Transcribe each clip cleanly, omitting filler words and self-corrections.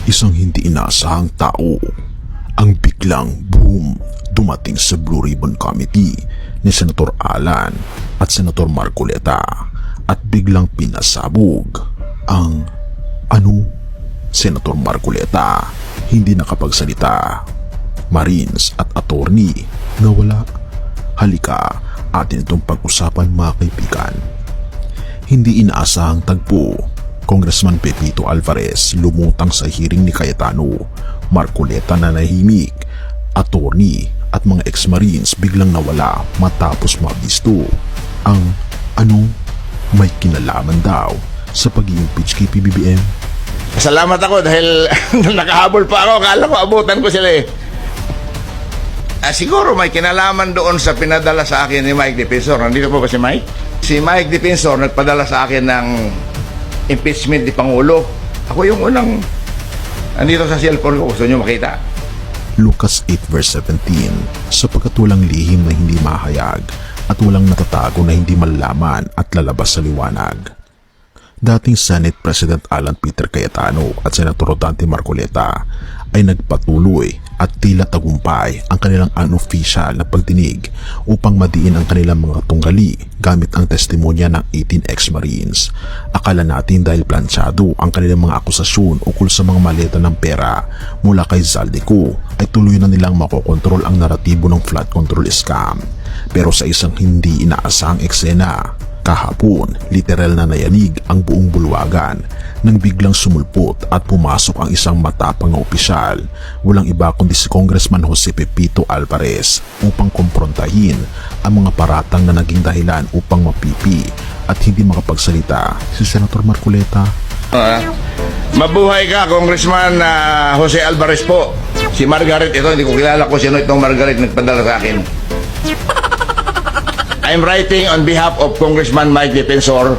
Isang hindi inaasahang tao ang biglang boom dumating sa Blue Ribbon Committee ni Senator Alan at Senator Marcoleta at biglang pinasabog ang Senator Marcoleta hindi nakapagsalita. Marines at attorney nawala. Halika, atin itong pag-usapan mga kaibigan. Hindi inaasahang tagpo, Congressman Pepito Alvarez lumutang sa hearing ni Cayetano, Marcoleta na nahimik, attorney at mga ex-marines biglang nawala matapos mabisto ang may kinalaman daw sa pag-i-impeach kay PBBM. Salamat ako dahil nakahabol pa ako. Akala ko abutan ko sila eh. Siguro may kinalaman doon sa pinadala sa akin ni Mike Defensor. Nandito po ba si Mike? Si Mike Defensor nagpadala sa akin ng impeachment ni Pangulo. Ako yung unang andito sa cellphone ko. Gusto nyo makita? Lucas 8 verse 17, sapagkat walang lihim na hindi mahayag at walang natatago na hindi malalaman at lalabas sa liwanag. Dating Senate President Alan Peter Cayetano at Senator Dante Marcoleta ay nagpatuloy at tila tagumpay ang kanilang unofficial na pagdinig upang madiin ang kanilang mga tunggali gamit ang testimonya ng 18 ex-marines. Akala natin dahil plansyado ang kanilang mga akusasyon ukol sa mga maleta ng pera mula kay Zaldico ay tuloy na nilang makokontrol ang naratibo ng flood control scam. Pero sa isang hindi inaasahang eksena, kahapon, literal na nayanig ang buong bulwagan nang biglang sumulpot at pumasok ang isang matapang na opisyal, walang iba kundi si Congressman Jose Pepito Alvarez upang komprontahin ang mga paratang na naging dahilan upang mapipi at hindi makapagsalita si Senator Marcoleta. Mabuhay ka, Congressman Jose Alvarez po. Si Margaret ito, hindi ko kilala kung sino itong Margaret nagpadala sa akin. I'm writing on behalf of Congressman Mike Defensor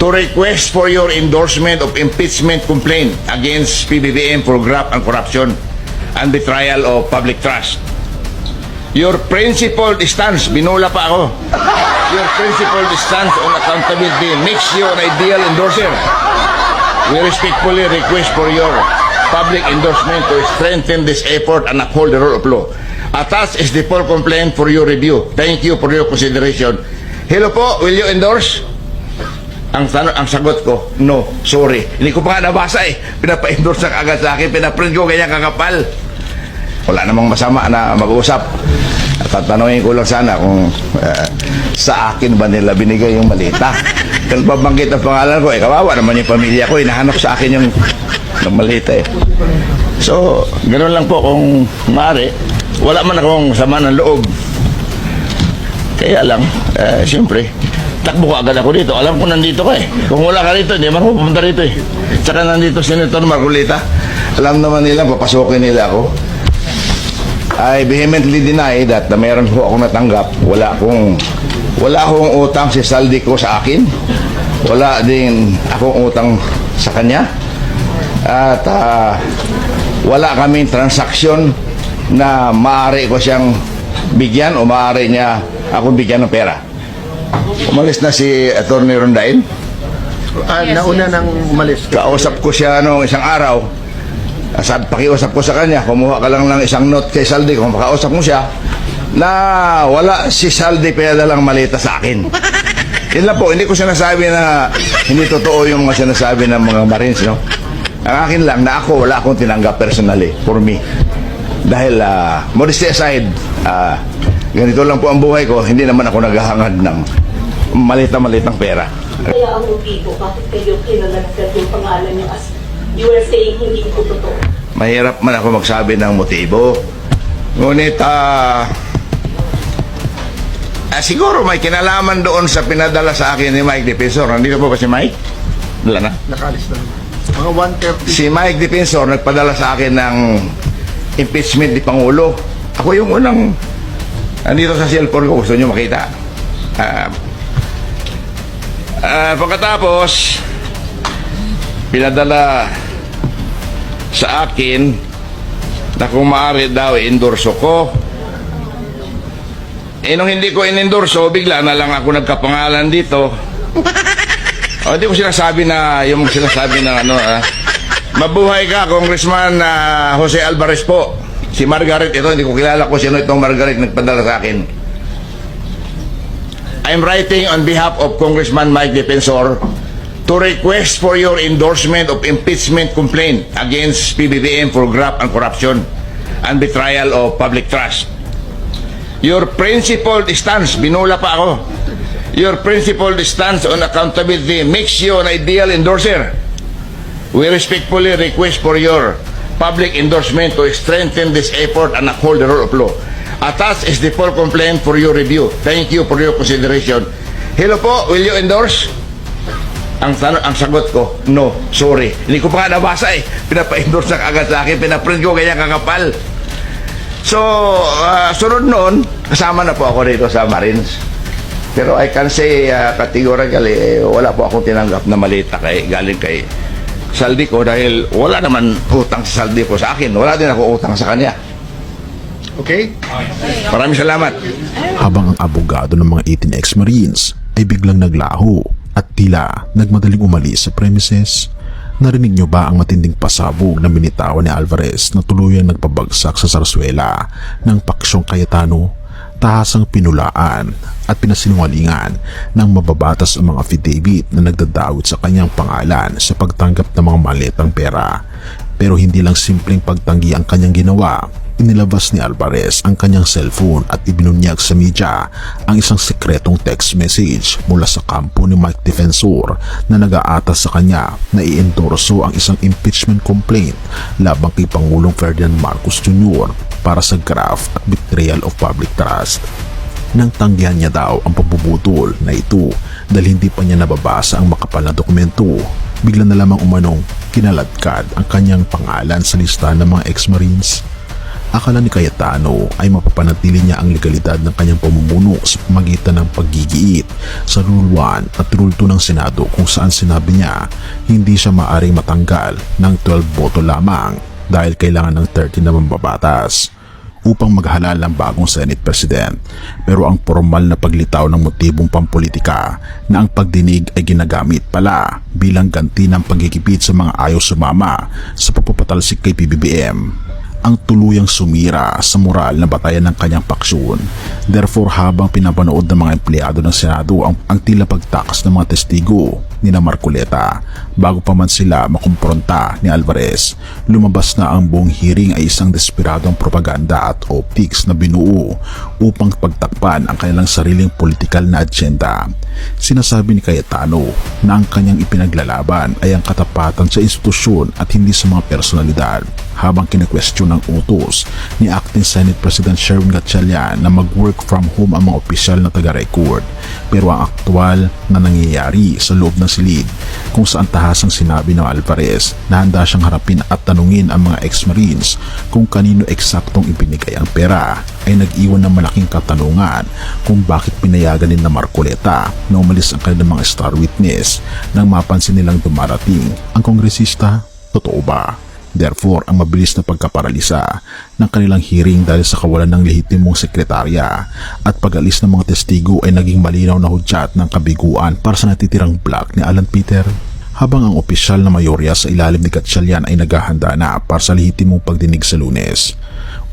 to request for your endorsement of impeachment complaint against PBBM for graft and corruption and betrayal of public trust. Your principled stance, binula pa ako. Your principled stance on accountability makes you an ideal endorser. We respectfully request for your public endorsement to strengthen this effort and uphold the rule of law. Attached is the full complaint for your review. Thank you for your consideration. Hello po, will you endorse? Ang sagot ko, no, sorry. Hindi ko pa nga nabasa eh. Pinapa-endorse na agad sa akin. Pinaprint ko kanya kakapal. Wala namang masama na mag-uusap. Tatanungin ko lang sana kung sa akin ba nila binigay yung malita. Kung pabanggit ang pangalan ko, kawawa naman yung pamilya ko. Hinahanap sa akin yung malita eh. So, ganoon lang po kung maaari. Wala man akong sama ng loob. Kaya lang, siyempre, takbo ko agad ako dito. Alam ko nandito ka eh. Kung wala ka rito, hindi man ako pupunta rito eh. Tsaka nandito Senator Marcoleta. Alam naman nila, papasukin nila ako. I vehemently deny that na meron ko akong natanggap. Wala akong utang si Zaldico sa akin. Wala din akong utang sa kanya. At wala kaming transaksyon na maaari ko siyang bigyan o maaari niya akong bigyan ng pera. Umalis na si Attorney Rondain. Nauna nang umalis. Kausap ko siya noong isang araw. Pakiusap ko sa kanya, kumuha ka lang ng isang note kay Saldi. Kung makausap mo siya, na wala si Saldi pinadalang malita sa akin. Yun lang po, hindi ko sinasabi na hindi totoo yung mga sinasabi ng mga Marines, no? Ang akin lang na wala akong tinanggap personally for me. Dahil, modesty aside, ganito lang po ang buhay ko, hindi naman ako naghahangad ng malita-malitang pera. Kaya ang motibo, bakit kayo kinalagkat yung pangalan niyo as you were saying hindi po totoo? Mahirap man ako magsabi ng motibo. Ngunit, siguro may kinalaman doon sa pinadala sa akin ni Mike Defensor. Nandito po ba si Mike? Wala na. Nakalis na. Mga 1:30. Si Mike Defensor nagpadala sa akin ng impeachment ni Pangulo. Ako yung unang andito sa cellphone ko. Gusto nyo makita? Pagkatapos pinadala sa akin na kung maaari daw i-endorso ko. Nung hindi ko in-endorso, bigla na lang ako nagkapangalan dito. Hindi ko sinasabi na yung sinasabi na Mabuhay ka, Congressman Jose Alvarez po. Si Margaret ito, hindi ko kilala kung sino itong Margaret nagpadala sa akin. I'm writing on behalf of Congressman Mike Defensor to request for your endorsement of impeachment complaint against PBBM for graft and corruption and betrayal of public trust. Your principled stance, binula pa ako, your principled stance on accountability makes you an ideal endorser. We respectfully request for your public endorsement to strengthen this effort and uphold the rule of law. Attached is the full complaint for your review. Thank you for your consideration. Hello po, will you endorse? Ang sagot ko, no, sorry. Hindi ko pa nga nabasa eh. Pinapa-endorse na agad sa akin, pinaprint ko kaya kakapal. So, sunod noon, kasama na po ako dito sa Marines. Pero I can say categorically, wala po akong tinanggap na malita galing kay Saldi ko dahil wala naman utang si Saldi ko sa akin. Wala din ako utang sa kanya. Okay? Maraming salamat. Habang ang abogado ng mga 18 ex-Marines ay biglang naglaho at tila nagmadaling umalis sa premises. Narinig niyo ba ang matinding pasabog na binitawan ni Alvarez na tuluyang nagpabagsak sa sarsuela ng Paksyong Cayetano? Tahasang pinulaan at pinasinungalingan ng mababatas ang mga affidavit na nagdadawit sa kanyang pangalan sa pagtanggap ng mga maletang pera. Pero hindi lang simpleng pagtanggi ang kanyang ginawa. Inilabas ni Alvarez ang kanyang cellphone at ibinunyag sa media ang isang sekretong text message mula sa kampo ni Mike Defensor na nag-aatas sa kanya na i-endorso ang isang impeachment complaint labang kay Pangulong Ferdinand Marcos Jr. para sa graft at betrayal of public trust. Nang tanggihan niya daw ang pambubutol na ito dahil hindi pa niya nababasa ang makapal na dokumento, bigla na lamang umanong kinaladkad ang kanyang pangalan sa listahan ng mga ex-Marines. Akala ni Cayetano ay mapapanatili niya ang legalidad ng kanyang pamumuno sa pamagitan ng paggigiit sa Rule 1 at Rule 2 ng Senado kung saan sinabi niya hindi siya maaring matanggal ng 12 boto lamang dahil kailangan ng 13 na mambabatas upang maghalal ng bagong Senate President. Pero ang formal na paglitaw ng motibong pampolitika na ang pagdinig ay ginagamit pala bilang ganti ng pagkikipit sa mga ayaw sumama sa pagpapatalsik kay PBBM ang tuluyang sumira sa moral na batayan ng kanyang paksyon. Therefore, habang pinapanood ng mga empleyado ng Senado ang tila pagtakas ng mga testigo ni Marcoleta bago pa man sila makumpronta ni Alvarez, lumabas na ang buong hearing ay isang desperadong propaganda at optics na binuo upang pagtakpan ang kanilang sariling politikal na agenda. Sinasabi ni Cayetano na ang kanyang ipinaglalaban ay ang katapatan sa institusyon at hindi sa mga personalidad, habang kine-question ng utos ni Acting Senate President Sherwin Gatchalian na mag-work from home ang mga opisyal na taga-record. Pero ang aktual na nangyayari sa loob ng silid kung saan tahasang sinabi ng Alvarez na handa siyang harapin at tanungin ang mga ex-Marines kung kanino eksaktong ibinigay ang pera ay nag-iwan ng malaking katanungan kung bakit pinayagan ni Marcoleta na umalis ang kanilang mga star witness nang mapansin nilang dumarating ang kongresista. Totoo ba? Therefore, ang mabilis na pagkaparalisa ng kanilang hearing dahil sa kawalan ng lehitimong sekretarya at pag-alis ng mga testigo ay naging malinaw na hudyat ng kabiguan para sa natitirang black ni Alan Peter. Habang ang opisyal na mayorya sa ilalim ni Gatchalian ay naghahanda na para sa lehitimong pagdinig sa Lunes.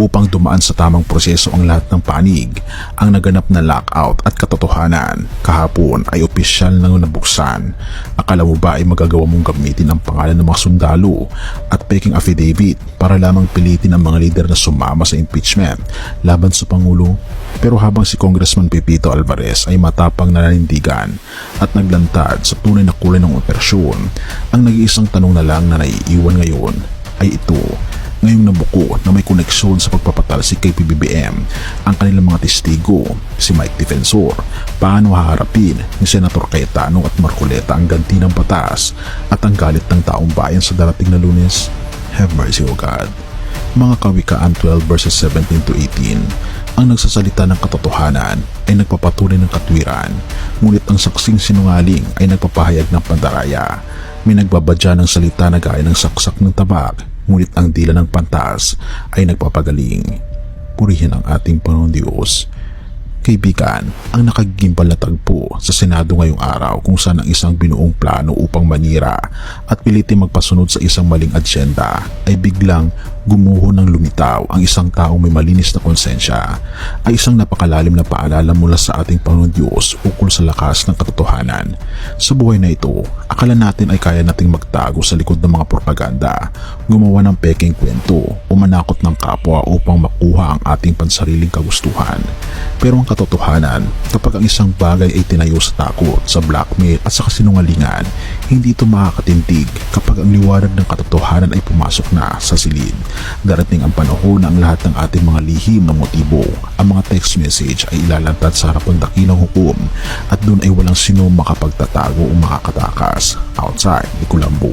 Upang dumaan sa tamang proseso ang lahat ng panig, ang naganap na lockout at katotohanan kahapon ay opisyal na nabuksan. Akala mo ba ay magagawa mong gamitin ang pangalan ng mga sundalo at peking affidavit para lamang pilitin ang mga lider na sumama sa impeachment laban sa Pangulo? Pero habang si Congressman Pepito Alvarez ay matapang na nanindigan at naglantad sa tunay na kulay ng operasyon, ang nag-iisang tanong na lang na naiiwan ngayon ay ito. Ngayong nabuko na may koneksyon sa pagpapatalsik kay PBBM ang kanilang mga testigo, si Mike Defensor, paano haharapin ni Senator Cayetano at Marcoleta ang ganti ng batas at ang galit ng taong bayan sa darating na Lunes? Have mercy, O God. Mga Kawikaan 12 verses 17 to 18, ang nagsasalita ng katotohanan ay nagpapatuloy ng katwiran, ngunit ang saksing sinungaling ay nagpapahayag ng pandaraya. May nagbabadya ng salita na gaya ng saksak ng tabak, ngunit ang dila ng pantas ay nagpapagaling. Purihin ang ating Panginoon Diyos. Kaibigan, ang nakagimbal na tagpo sa Senado ngayong araw kung saan ang isang binuong plano upang manira at pilitin magpasunod sa isang maling agenda ay biglang gumuho ng lumitaw ang isang taong may malinis na konsensya ay isang napakalalim na paalala mula sa ating Panginoon Diyos ukol sa lakas ng katotohanan. Sa buhay na ito, akala natin ay kaya nating magtago sa likod ng mga propaganda, gumawa ng peking kwento o manakot ng kapwa upang makuha ang ating pansariling kagustuhan. Pero ang katotohanan, kapag ang isang bagay ay tinayo sa takot, sa blackmail at sa kasinungalingan, hindi ito makakatindig kapag ang liwanag ng katotohanan ay pumasok na sa silid. Darating ang panahon na ang lahat ng ating mga lihim na motibo, ang mga text message ay ilalantad sa harap ng dakilang hukom at doon ay walang sino makapagtatago o makakatakas outside ni Kulambo.